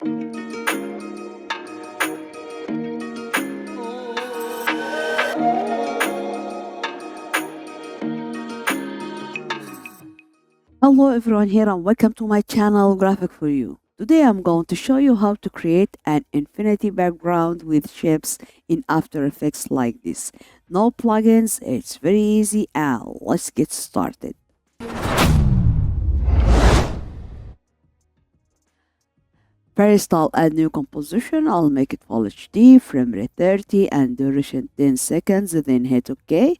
Hello everyone here and welcome to my channel Graphic for You. Today I'm going to show you how to create an infinity background with shapes in After Effects like this. No plugins, it's very easy and let's get started. First I'll add new composition, I'll make it Full HD, frame rate 30 and duration 10 seconds, then hit OK.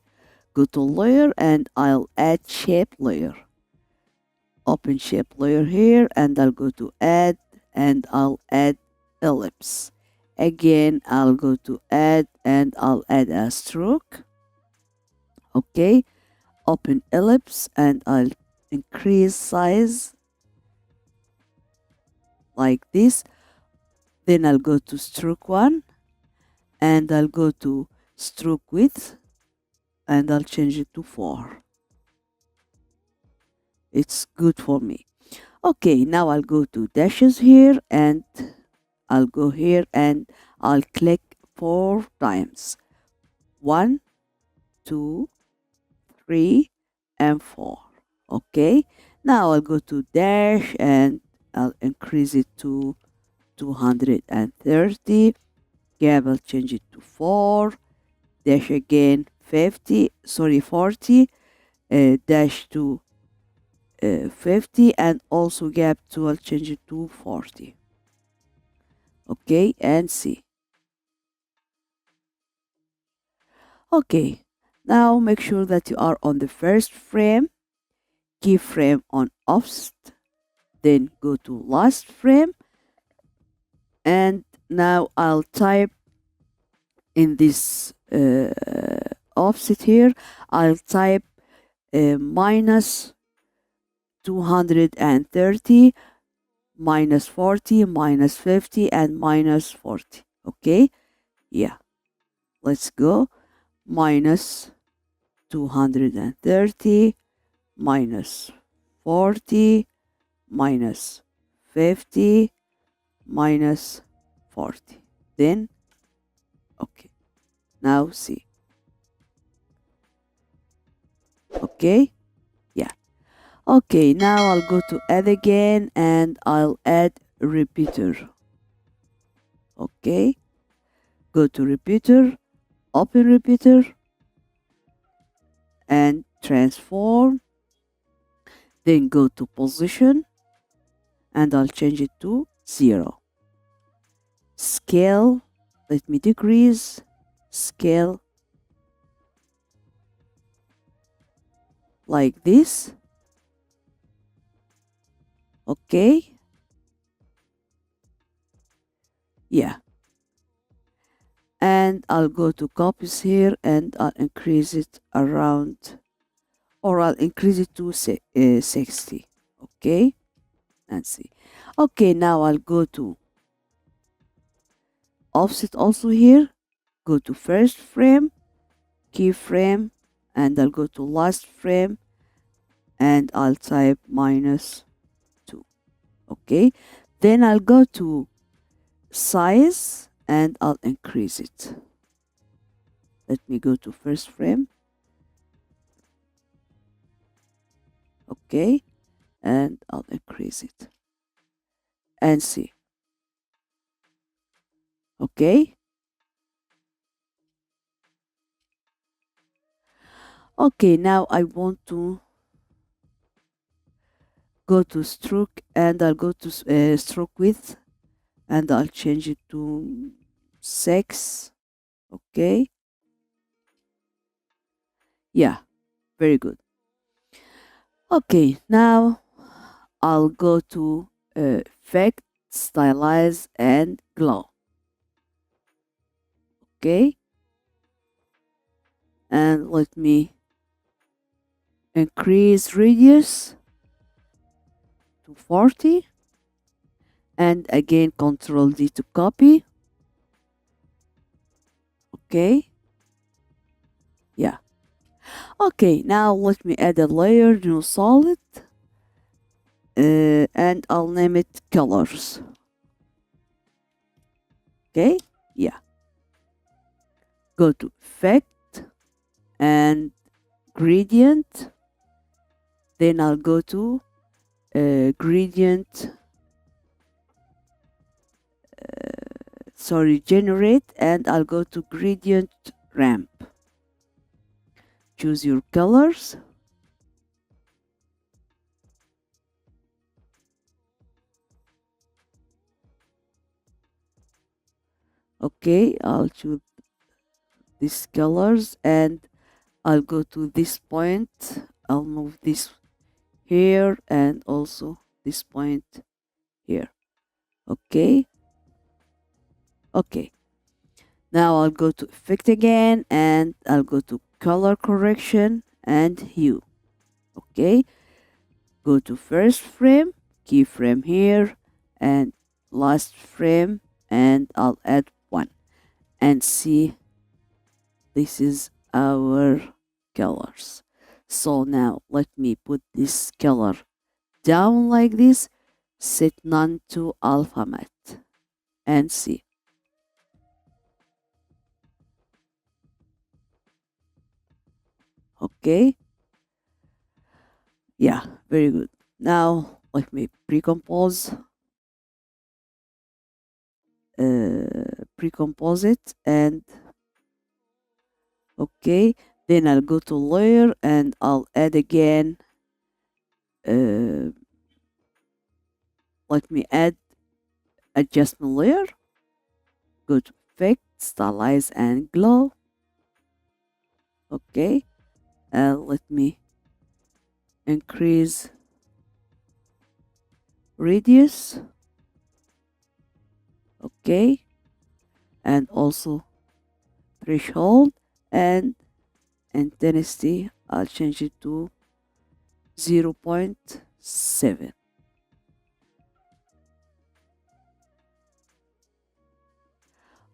Go to layer and I'll add shape layer. Open shape layer here and I'll go to add and I'll add ellipse. Again, I'll go to add and I'll add a stroke. Okay, open ellipse and I'll increase size like this. Then I'll go to stroke 1 and I'll go to stroke width and I'll change it to 4. It's good for me. Okay, now I'll go to dashes here and I'll go here and I'll click 4 times. 1, 2, 3, and 4. Okay, now I'll go to dash and I'll increase it to 230. Gap, I'll change it to 4. Dash again 40. Dash to 50 and also gap 2 I'll change it to 40. Okay, and see. Okay, now make sure that you are on the first frame, keyframe on offset, then go to last frame, and now I'll type in this offset here, I'll type minus 230, minus 40, minus 50, and minus 40. Okay, yeah, let's go. Minus 230, minus 40, minus 50, minus 40. Then, okay, now see. Okay, yeah. Okay, now I'll go to add again and I'll add repeater. Okay, go to repeater, open repeater and transform, then go to position and I'll change it to 0. Scale, let me decrease scale like this. Okay, yeah, and I'll go to copies here and I'll increase it around, or I'll increase it to 60. Okay, and see. Okay, now I'll go to offset also here, go to first frame, keyframe, and I'll go to last frame and I'll type minus 2. Okay, then I'll go to size and I'll increase it. Let me go to first frame. Okay, and I'll increase it and see. Okay, okay, now I want to go to stroke and I'll go to stroke width and I'll change it to 6. Okay, yeah, very good. Okay, now I'll go to effect, stylize and glow. Okay, and let me increase radius to 40 and again Ctrl D to copy. Okay, yeah. Okay, now let me add a layer, new solid, and I'll name it colors. Okay, yeah. Go to effect and gradient. Then I'll go to gradient, sorry, generate, and I'll go to gradient ramp. Choose your colors. Okay, I'll choose these colors and I'll go to this point. I'll move this here and also this point here. Okay, okay. Now I'll go to effect again and I'll go to color correction and hue. Okay, go to first frame, keyframe here, and last frame, and I'll add one and see this is our colors. So now let me put this color down like this, set none to alpha matte and see. Okay, yeah, very good. Now let me pre-compose it, and okay, then I'll go to layer and I'll add again, uh, let me add adjustment layer, go to effect, stylize and glow. Okay, let me increase radius. Okay, and also threshold and intensity, I'll change it to 0.7.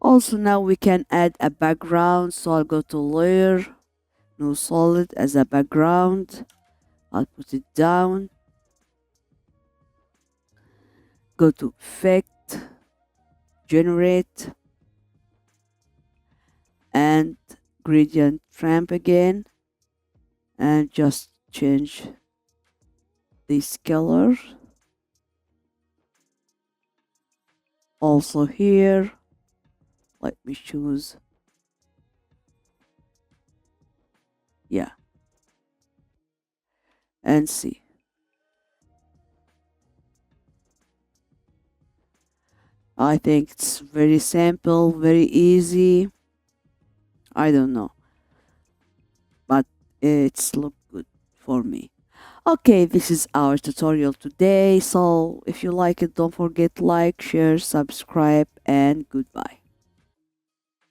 Also now we can add a background, so I'll go to layer, no solid as a background. I'll put it down, go to effect, generate, and gradient ramp again, and just change this color. Also here, let me choose, yeah, and see. I think it's very simple, very easy. I don't know, but it's look good for me. Okay, this is our tutorial today. So if you like it, don't forget like, share, subscribe, and goodbye.